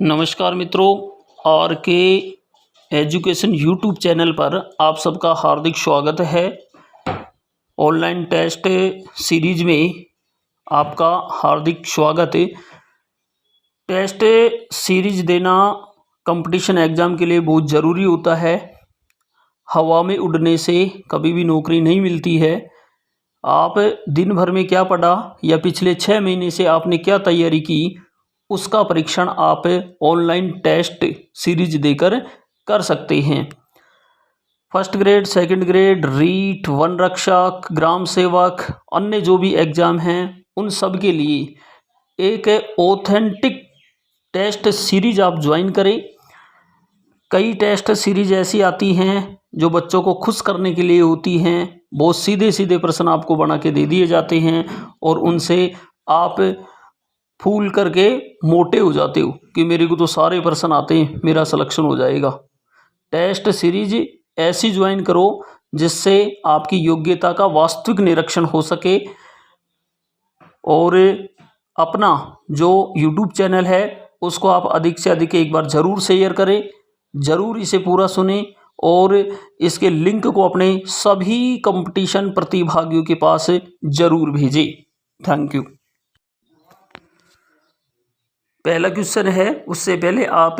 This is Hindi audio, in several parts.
नमस्कार मित्रों, आर के एजुकेशन यूट्यूब चैनल पर आप सबका हार्दिक स्वागत है। ऑनलाइन टेस्ट सीरीज में आपका हार्दिक स्वागत है। टेस्ट सीरीज देना कंपटीशन एग्ज़ाम के लिए बहुत ज़रूरी होता है। हवा में उड़ने से कभी भी नौकरी नहीं मिलती है। आप दिन भर में क्या पढ़ा या पिछले 6 महीने से आपने क्या तैयारी की, उसका परीक्षण आप ऑनलाइन टेस्ट सीरीज देकर कर सकते हैं। First grade, second grade, REET, वन रक्षक, ग्राम सेवक, अन्य जो भी एग्ज़ाम हैं उन सब के लिए एक ऑथेंटिक टेस्ट सीरीज आप ज्वाइन करें। कई टेस्ट सीरीज ऐसी आती हैं जो बच्चों को खुश करने के लिए होती हैं। बहुत सीधे सीधे प्रश्न आपको बना के दे दिए जाते हैं और उनसे आप फूल करके मोटे हो जाते हो कि मेरे को तो सारे प्रश्न आते हैं, मेरा सिलेक्शन हो जाएगा। टेस्ट सीरीज ऐसी ज्वाइन करो जिससे आपकी योग्यता का वास्तविक निरीक्षण हो सके। और अपना जो यूट्यूब चैनल है उसको आप अधिक से अधिक एक बार ज़रूर शेयर करें, ज़रूर इसे पूरा सुने और इसके लिंक को अपने सभी कंपटीशन प्रतिभागियों के पास ज़रूर भेजें। Thank you. पहला क्वेश्चन है, उससे पहले आप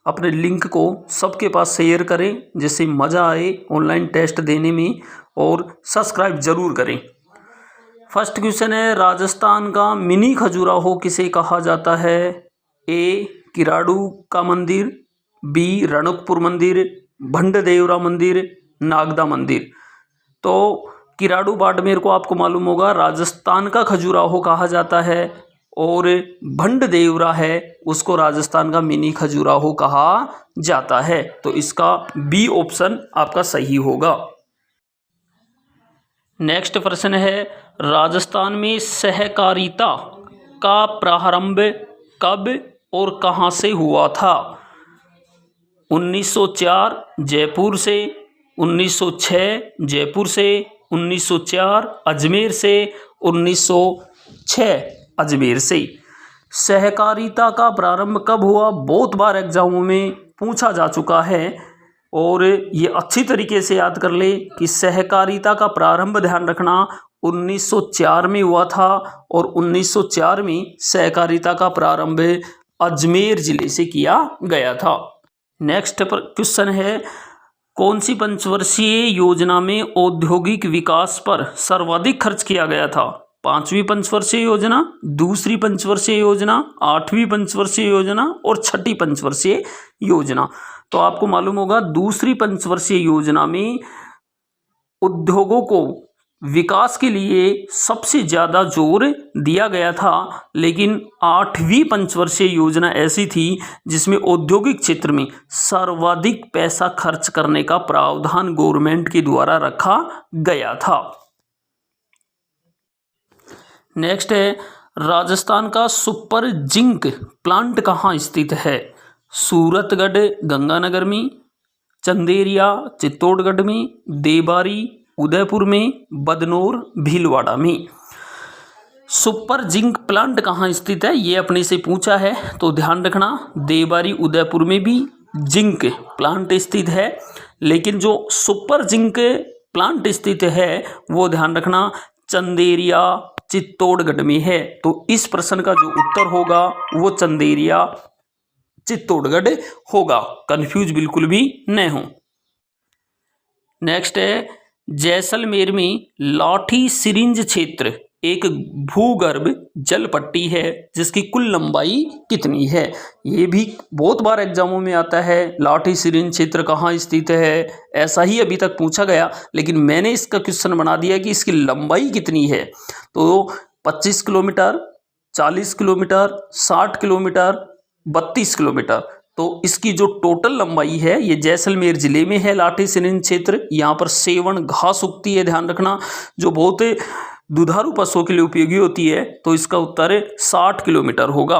अपने लिंक को सबके पास शेयर करें जिससे मज़ा आए ऑनलाइन टेस्ट देने में, और सब्सक्राइब ज़रूर करें। फर्स्ट क्वेश्चन है, राजस्थान का मिनी खजुराहो किसे कहा जाता है? ए किराड़ू का मंदिर, बी रणकपुर मंदिर, भंडदेवरा मंदिर, नागदा मंदिर। तो किराड़ू बाड़मेर को आपको मालूम होगा राजस्थान का खजुराहो कहा जाता है, और भंडदेवरा है उसको राजस्थान का मिनी खजुराहो कहा जाता है। तो इसका बी ऑप्शन आपका सही होगा। नेक्स्ट प्रश्न है, राजस्थान में सहकारिता का प्रारंभ कब और कहां से हुआ था? 1904 जयपुर से, 1906 जयपुर से, 1904 अजमेर से, 1906 अजमेर से। सहकारिता का प्रारंभ कब हुआ? बहुत बार एग्जामों में पूछा जा चुका है और ये अच्छी तरीके से याद कर ले कि सहकारिता का प्रारंभ, ध्यान रखना, 1904 में हुआ था और 1904 में सहकारिता का प्रारंभ अजमेर जिले से किया गया था। नेक्स्ट क्वेश्चन है, कौन सी पंचवर्षीय योजना में औद्योगिक विकास पर सर्वाधिक खर्च किया गया था? 5वीं पंचवर्षीय योजना, दूसरी पंचवर्षीय योजना, 8वीं पंचवर्षीय योजना और 6ठी पंचवर्षीय योजना। तो आपको मालूम होगा दूसरी पंचवर्षीय योजना में उद्योगों को विकास के लिए सबसे ज़्यादा जोर दिया गया था, लेकिन 8वीं पंचवर्षीय योजना ऐसी थी जिसमें औद्योगिक क्षेत्र में सर्वाधिक पैसा खर्च करने का प्रावधान गवर्नमेंट के द्वारा रखा गया था। नेक्स्ट है, राजस्थान का सुपर जिंक प्लांट कहाँ स्थित है? सूरतगढ़ गंगानगर में, चंदेरिया चित्तौड़गढ़ में, देबारी उदयपुर में, बदनौर भीलवाड़ा में। सुपर जिंक प्लांट कहाँ स्थित है ये अपने से पूछा है, तो ध्यान रखना देबारी उदयपुर में भी जिंक प्लांट स्थित है, लेकिन जो सुपर जिंक प्लांट स्थित है वो ध्यान रखना चंदेरिया चित्तौड़गढ़ में है। तो इस प्रश्न का जो उत्तर होगा वो चंदेरिया चित्तौड़गढ़ होगा, कंफ्यूज बिल्कुल भी न हो। नेक्स्ट है, जैसलमेर में लाठी सिरिंज क्षेत्र एक भूगर्भ जल पट्टी है जिसकी कुल लंबाई कितनी है? ये भी बहुत बार एग्जामों में आता है, लाठी सिरिंज क्षेत्र कहाँ स्थित है, ऐसा ही अभी तक पूछा गया, लेकिन मैंने इसका क्वेश्चन बना दिया कि इसकी लंबाई कितनी है। तो 25 किलोमीटर, 40 किलोमीटर, 60 किलोमीटर, 32 किलोमीटर। तो इसकी जो टोटल लंबाई है ये जैसलमेर जिले में है लाठी सिरिंज क्षेत्र। यहाँ पर सेवन घास उगती है, ध्यान रखना, जो बहुत दुधारू पशुओं के लिए उपयोगी होती है। तो इसका उत्तर 60 किलोमीटर होगा।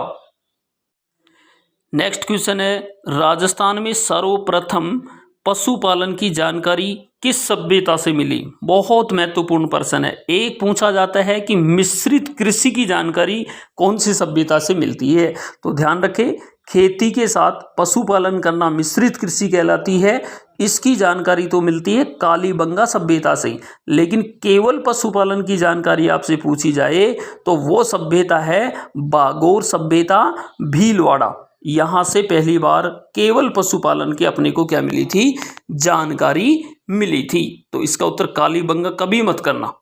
नेक्स्ट क्वेश्चन है, राजस्थान में सर्वप्रथम पशुपालन की जानकारी किस सभ्यता से मिली? बहुत महत्वपूर्ण प्रश्न है। एक पूछा जाता है कि मिश्रित कृषि की जानकारी कौन सी सभ्यता से मिलती है, तो ध्यान रखें खेती के साथ पशुपालन करना मिश्रित कृषि कहलाती है। इसकी जानकारी तो मिलती है कालीबंगा सभ्यता से, लेकिन केवल पशुपालन की जानकारी आपसे पूछी जाए तो वो सभ्यता है बागोर सभ्यता, भीलवाड़ा। यहाँ से पहली बार केवल पशुपालन की अपने को क्या मिली थी, जानकारी मिली थी। तो इसका उत्तर कालीबंगा कभी मत करना।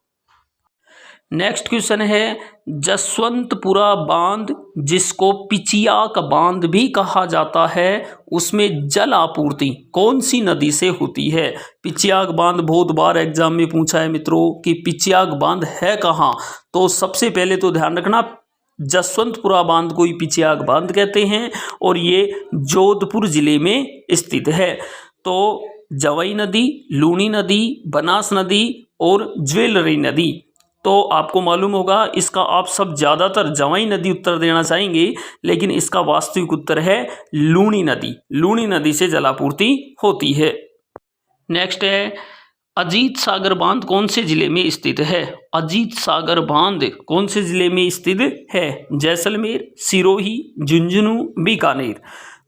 नेक्स्ट क्वेश्चन है जसवंतपुरा बांध, जिसको पिचियाक बांध भी कहा जाता है, उसमें जल आपूर्ति कौन सी नदी से होती है। पिचियाक बांध बहुत बार एग्जाम में पूछा है मित्रों कि पिचियाक बांध है कहाँ। तो सबसे पहले तो ध्यान रखना जसवंतपुरा बांध को ही पिचियाक बांध कहते हैं और ये जोधपुर जिले में स्थित है। तो जवई नदी, लूनी नदी, बनास नदी और ज्वेलरी नदी। तो आपको मालूम होगा इसका आप सब ज़्यादातर जवई नदी उत्तर देना चाहेंगे, लेकिन इसका वास्तविक उत्तर है लूनी नदी। लूनी नदी से जलापूर्ति होती है। नेक्स्ट है अजीत सागर बांध कौन से जिले में स्थित है। अजीत सागर बांध कौन से जिले में स्थित है। जैसलमेर, सिरोही, झुंझुनू, बीकानेर।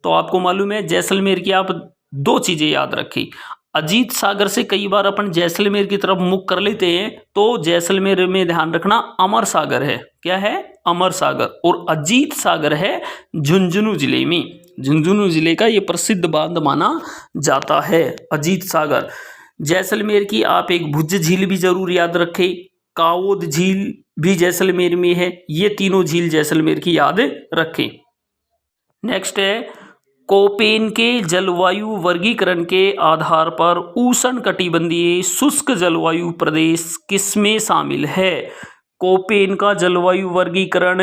तो आपको मालूम है जैसलमेर की आप दो चीज़ें याद रखें। अजीत सागर से कई बार अपन जैसलमेर की तरफ मुख कर लेते हैं, तो जैसलमेर में ध्यान रखना अमर सागर है। क्या है, अमर सागर। और अजीत सागर है झुंझुनू जिले में। झुंझुनू जिले का ये प्रसिद्ध बांध माना जाता है अजीत सागर। जैसलमेर की आप एक भुज झील भी जरूर याद रखें, कावोद झील भी जैसलमेर में है। ये तीनों झील जैसलमेर की याद रखें। नेक्स्ट है कोपेन के जलवायु वर्गीकरण के आधार पर उष्णकटिबंधीय शुष्क जलवायु प्रदेश किसमें शामिल है। कोपेन का जलवायु वर्गीकरण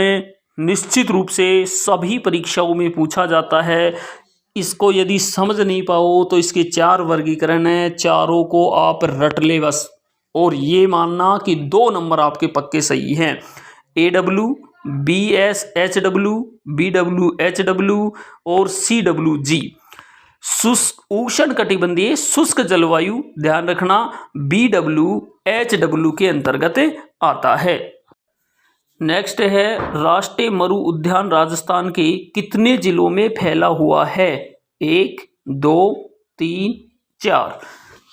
निश्चित रूप से सभी परीक्षाओं में पूछा जाता है। इसको यदि समझ नहीं पाओ तो इसके 4 वर्गीकरण हैं, चारों को आप रट ले बस, और ये मानना कि 2 नंबर आपके पक्के सही हैं। AW, BSHW, BWHW और CWG। उष्णकटिबंधीय शुष्क जलवायु ध्यान रखना BWHW के अंतर्गत आता है। नेक्स्ट है राष्ट्रीय मरु उद्यान राजस्थान के कितने जिलों में फैला हुआ है। 1, 2, 3, 4।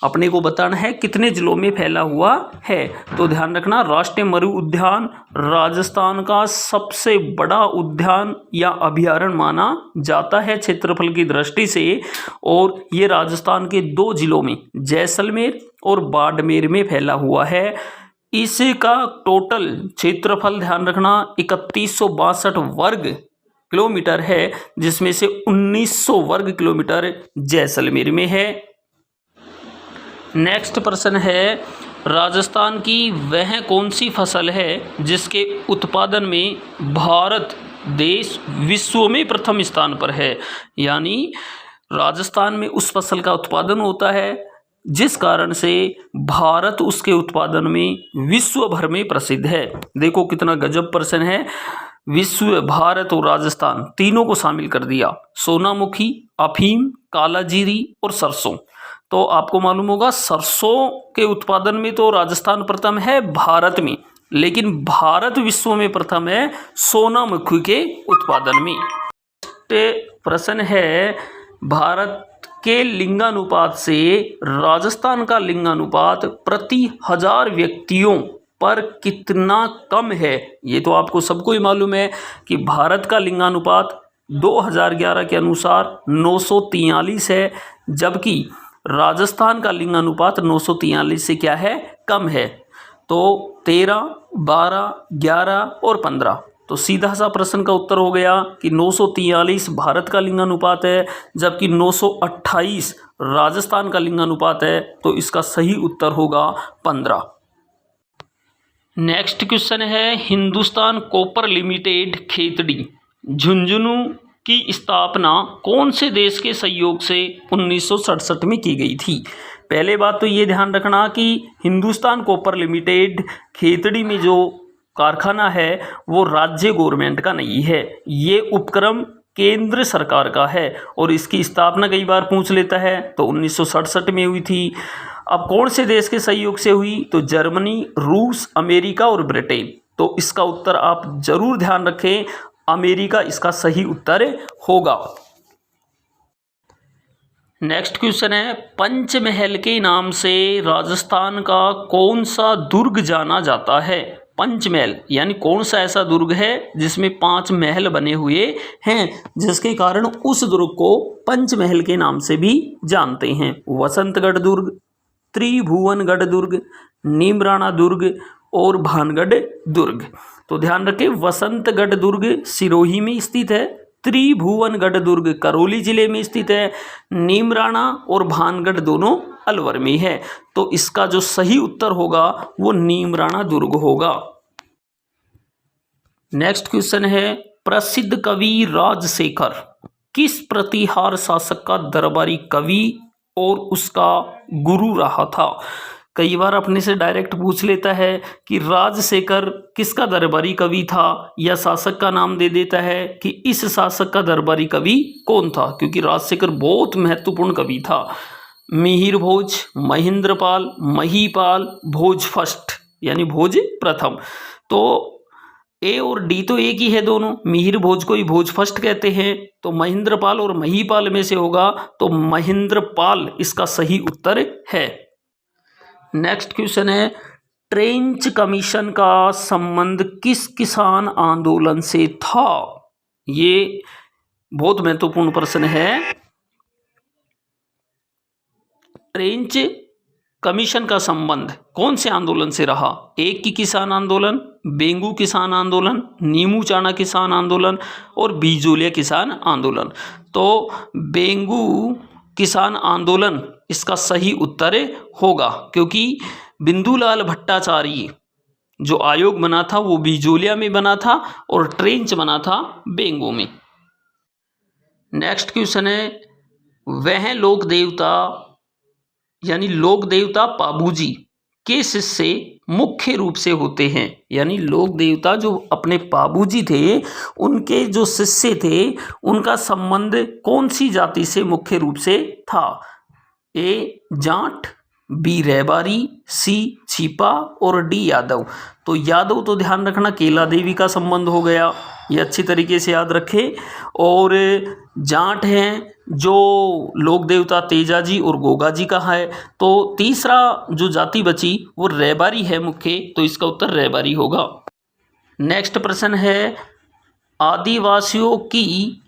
अपने को बताना है कितने जिलों में फैला हुआ है। तो ध्यान रखना राष्ट्रीय मरु उद्यान राजस्थान का सबसे बड़ा उद्यान या अभयारण्य माना जाता है क्षेत्रफल की दृष्टि से, और ये राजस्थान के 2 जिलों में जैसलमेर और बाड़मेर में फैला हुआ है। इसका टोटल क्षेत्रफल ध्यान रखना 3162 वर्ग किलोमीटर है, जिसमें से 1900 वर्ग किलोमीटर जैसलमेर में है। नेक्स्ट प्रश्न है राजस्थान की वह कौन सी फसल है जिसके उत्पादन में भारत देश विश्व में प्रथम स्थान पर है। यानी राजस्थान में उस फसल का उत्पादन होता है जिस कारण से भारत उसके उत्पादन में विश्व भर में प्रसिद्ध है। देखो कितना गजब प्रश्न है। विश्व, भारत और राजस्थान तीनों को शामिल कर दिया। सोनामुखी, अफीम, कालाजीरी और सरसों। तो आपको मालूम होगा सरसों के उत्पादन में तो राजस्थान प्रथम है भारत में, लेकिन भारत विश्व में प्रथम है सोनामुखी के उत्पादन में। प्रश्न है भारत के लिंगानुपात से राजस्थान का लिंगानुपात प्रति 1000 व्यक्तियों पर कितना कम है। ये तो आपको सबको ही मालूम है कि भारत का लिंगानुपात 2011 के अनुसार 943 है, जबकि राजस्थान का लिंगानुपात 943 से क्या है, कम है। तो 13, 12, 11 और 15। तो सीधा सा प्रश्न का उत्तर हो गया कि 943 भारत का लिंगानुपात है, जबकि 928 राजस्थान का लिंगानुपात है। तो इसका सही उत्तर होगा 15। नेक्स्ट क्वेश्चन है हिंदुस्तान कॉपर लिमिटेड खेतड़ी झुंझुनू की स्थापना कौन से देश के सहयोग से 1967 में की गई थी। पहले बात तो ये ध्यान रखना कि हिंदुस्तान कॉपर लिमिटेड खेतड़ी में जो कारखाना है वो राज्य गवर्नमेंट का नहीं है, ये उपक्रम केंद्र सरकार का है, और इसकी स्थापना कई बार पूछ लेता है। तो 1967 में हुई थी। अब कौन से देश के सहयोग से हुई, तो जर्मनी, रूस, अमेरिका और ब्रिटेन। तो इसका उत्तर आप जरूर ध्यान रखें, अमेरिका इसका सही उत्तर होगा। नेक्स्ट क्वेश्चन है, पंचमहल के नाम से राजस्थान का कौन सा दुर्ग जाना जाता है? पंचमहल यानी कौन सा ऐसा दुर्ग है जिसमें 5 महल बने हुए हैं, जिसके कारण उस दुर्ग को पंचमहल के नाम से भी जानते हैं? वसंतगढ़ दुर्ग, त्रिभुवनगढ़ दुर्ग, नीमराणा दुर्ग और भानगढ़ दुर्ग। तो ध्यान रखें, वसंतगढ़ दुर्ग सिरोही में स्थित है, त्रिभुवनगढ़ दुर्ग करौली जिले में स्थित है, नीमराणा और भानगढ़ दोनों अलवर में है। तो इसका जो सही उत्तर होगा वो नीमराणा दुर्ग होगा। नेक्स्ट क्वेश्चन है, प्रसिद्ध कवि राजशेखर किस प्रतिहार शासक का दरबारी कवि और उसका गुरु रहा था? कई बार अपने से डायरेक्ट पूछ लेता है कि राजशेखर किसका दरबारी कवि था, या शासक का नाम दे देता है कि इस शासक का दरबारी कवि कौन था, क्योंकि राजशेखर बहुत महत्वपूर्ण कवि था। मिहिर भोज, महेंद्रपाल, महीपाल, भोज फर्स्ट यानी भोज प्रथम। तो ए और डी तो एक ही है दोनों, मिहिर भोज को ही भोज फर्स्ट कहते हैं, तो महेंद्रपाल और महीपाल में से होगा तो महेंद्रपाल इसका सही उत्तर है। नेक्स्ट क्वेश्चन है, ट्रेंच कमीशन का संबंध किस किसान आंदोलन से था? ये बहुत महत्वपूर्ण प्रश्न है। ट्रेंच कमीशन का संबंध कौन से आंदोलन से रहा? एक की किसान आंदोलन, बेंगू किसान आंदोलन, नीमू चाणा किसान आंदोलन और बिजोलिया किसान आंदोलन। तो बेंगू किसान आंदोलन इसका सही उत्तर होगा, क्योंकि बिंदुलाल भट्टाचार्य जो आयोग बना था वो बिजोलिया में बना था और ट्रेंच बना था बेंगू में। नेक्स्ट क्वेश्चन है, वह लोक देवता यानी लोक देवता पाबूजी के शिष्य मुख्य रूप से होते हैं? यानी लोक देवता जो अपने पाबूजी थे उनके जो शिष्य थे उनका संबंध कौन सी जाति से मुख्य रूप से था? ए जाट, बी रैबारी, सी छिपा और डी यादव। तो यादव तो ध्यान रखना केला देवी का संबंध हो गया, ये अच्छी तरीके से याद रखें। और जाट हैं जो लोक देवता तेजाजी और गोगाजी का है। तो तीसरा जो जाति बची वो रैबारी है मुख्य, तो इसका उत्तर रैबारी होगा। नेक्स्ट प्रश्न है, आदिवासियों की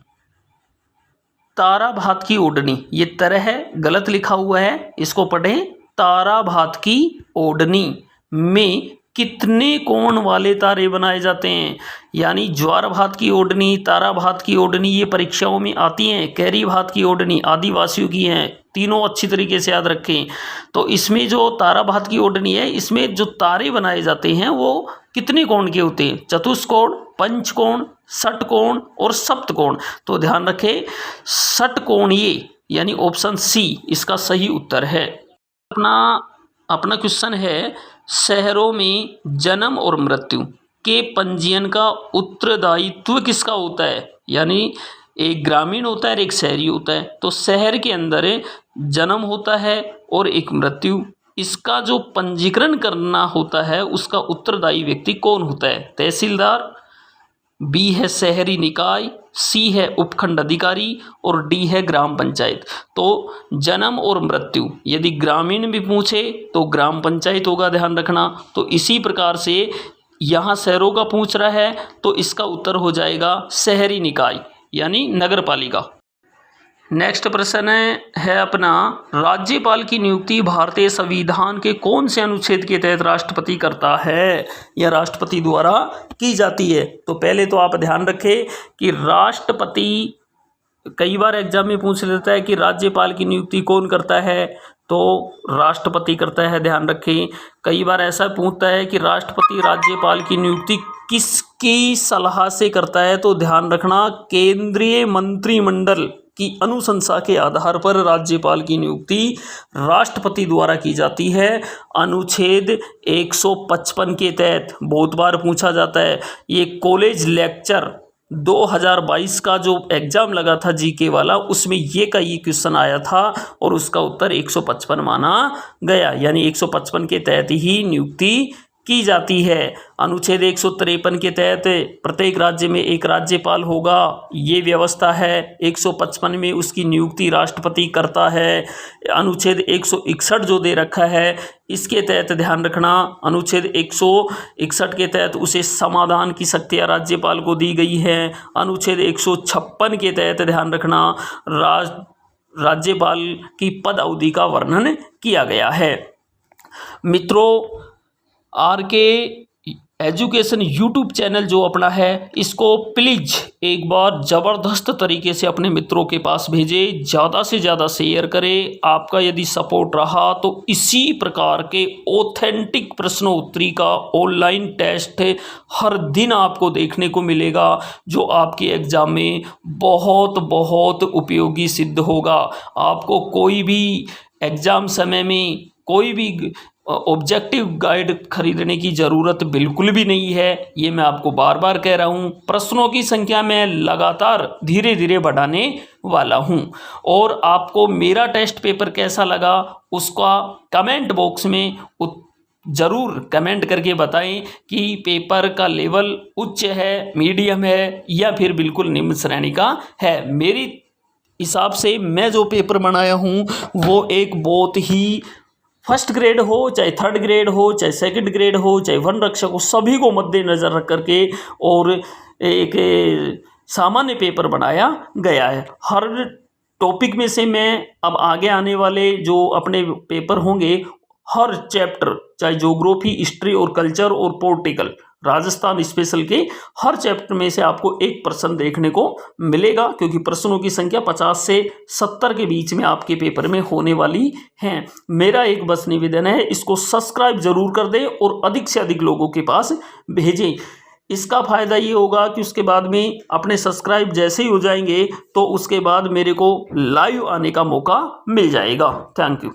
तारा भात की ओढ़नी, ये तरह है गलत लिखा हुआ है, इसको पढ़ें। तारा भात की ओढ़नी में कितने कोण वाले तारे बनाए जाते हैं? यानी ज्वार भात की ओढ़नी, तारा भात की ओढ़नी ये परीक्षाओं में आती हैं। कैरी भात की ओढ़नी आदिवासियों की हैं, तीनों अच्छी तरीके से याद रखें। तो इसमें जो तारा भात की ओढ़नी है इसमें जो तारे बनाए जाते हैं वो कितने कोण के होते हैं? चतुष्कोण, पंचकोण, षटकोण और सप्तकोण। तो ध्यान रखें षटकोण ये यानी ऑप्शन सी इसका सही उत्तर है। अपना क्वेश्चन है, शहरों में जन्म और मृत्यु के पंजीयन का उत्तरदायित्व किसका होता है? यानी एक ग्रामीण होता है और एक शहरी होता है। तो शहर के अंदर जन्म होता है और एक मृत्यु, इसका जो पंजीकरण करना होता है उसका उत्तरदायी व्यक्ति कौन होता है? तहसीलदार, बी है शहरी निकाय, सी है उपखंड अधिकारी और डी है ग्राम पंचायत। तो जन्म और मृत्यु यदि ग्रामीण भी पूछे तो ग्राम पंचायत होगा, ध्यान रखना। तो इसी प्रकार से यहाँ शहरों का पूछ रहा है तो इसका उत्तर हो जाएगा शहरी निकाय यानी नगर पालिका। नेक्स्ट प्रश्न है अपना, राज्यपाल की नियुक्ति भारतीय संविधान के कौन से अनुच्छेद के तहत राष्ट्रपति करता है या राष्ट्रपति द्वारा की जाती है? तो पहले तो आप ध्यान रखें कि राष्ट्रपति, कई बार एग्जाम में पूछ लेता है कि राज्यपाल की नियुक्ति कौन करता है, तो राष्ट्रपति करता है, ध्यान रखें। कई बार ऐसा पूछता है कि राष्ट्रपति राज्यपाल की नियुक्ति किसकी सलाह से करता है, तो ध्यान रखना केंद्रीय मंत्रिमंडल की अनुशंसा के आधार पर राज्यपाल की नियुक्ति राष्ट्रपति द्वारा की जाती है। अनुच्छेद 155 के तहत बहुत बार पूछा जाता है। ये कॉलेज लेक्चर 2022 का जो एग्जाम लगा था जीके वाला, उसमें ये का ये क्वेश्चन आया था और उसका उत्तर 155 माना गया, यानी 155 के तहत ही नियुक्ति की जाती है। अनुच्छेद 153 के तहत प्रत्येक राज्य में एक राज्यपाल होगा, ये व्यवस्था है। 155 में उसकी नियुक्ति राष्ट्रपति करता है। अनुच्छेद 161 जो दे रखा है इसके तहत ध्यान रखना, अनुच्छेद 161 के तहत उसे समाधान की शक्तियाँ राज्यपाल को दी गई है। अनुच्छेद 156 के तहत ध्यान रखना, राज्यपाल की पद अवधि का वर्णन किया गया है। मित्रों, आर के एजुकेशन यूट्यूब चैनल जो अपना है इसको प्लीज़ एक बार ज़बरदस्त तरीके से अपने मित्रों के पास भेजें, ज़्यादा से ज़्यादा शेयर करें। आपका यदि सपोर्ट रहा तो इसी प्रकार के ऑथेंटिक प्रश्नोत्तरी का ऑनलाइन टेस्ट हर दिन आपको देखने को मिलेगा, जो आपके एग्ज़ाम में बहुत बहुत उपयोगी सिद्ध होगा। आपको कोई भी एग्ज़ाम समय में कोई भी ऑब्जेक्टिव गाइड खरीदने की ज़रूरत बिल्कुल भी नहीं है, ये मैं आपको बार बार कह रहा हूँ। प्रश्नों की संख्या मैं लगातार धीरे धीरे बढ़ाने वाला हूँ। और आपको मेरा टेस्ट पेपर कैसा लगा उसका कमेंट बॉक्स में ज़रूर कमेंट करके बताएं कि पेपर का लेवल उच्च है, मीडियम है या फिर बिल्कुल निम्न श्रेणी का है। मेरी हिसाब से मैं जो पेपर बनाया हूँ वो एक बहुत ही फर्स्ट ग्रेड हो, चाहे थर्ड ग्रेड हो, चाहे सेकंड ग्रेड हो, चाहे वन रक्षक हो, सभी को मद्देनज़र रख करके और एक सामान्य पेपर बनाया गया है। हर टॉपिक में से मैं अब आगे आने वाले जो अपने पेपर होंगे हर चैप्टर, चाहे ज्योग्राफी, हिस्ट्री और कल्चर और पॉलिटिकल, राजस्थान स्पेशल के हर चैप्टर में से आपको एक प्रश्न देखने को मिलेगा, क्योंकि प्रश्नों की संख्या 50 से 70 के बीच में आपके पेपर में होने वाली है। मेरा एक बस निवेदन है, इसको सब्सक्राइब जरूर कर दें और अधिक से अधिक लोगों के पास भेजें। इसका फ़ायदा ये होगा कि उसके बाद में अपने सब्सक्राइब जैसे ही हो जाएंगे तो उसके बाद मेरे को लाइव आने का मौका मिल जाएगा। Thank you.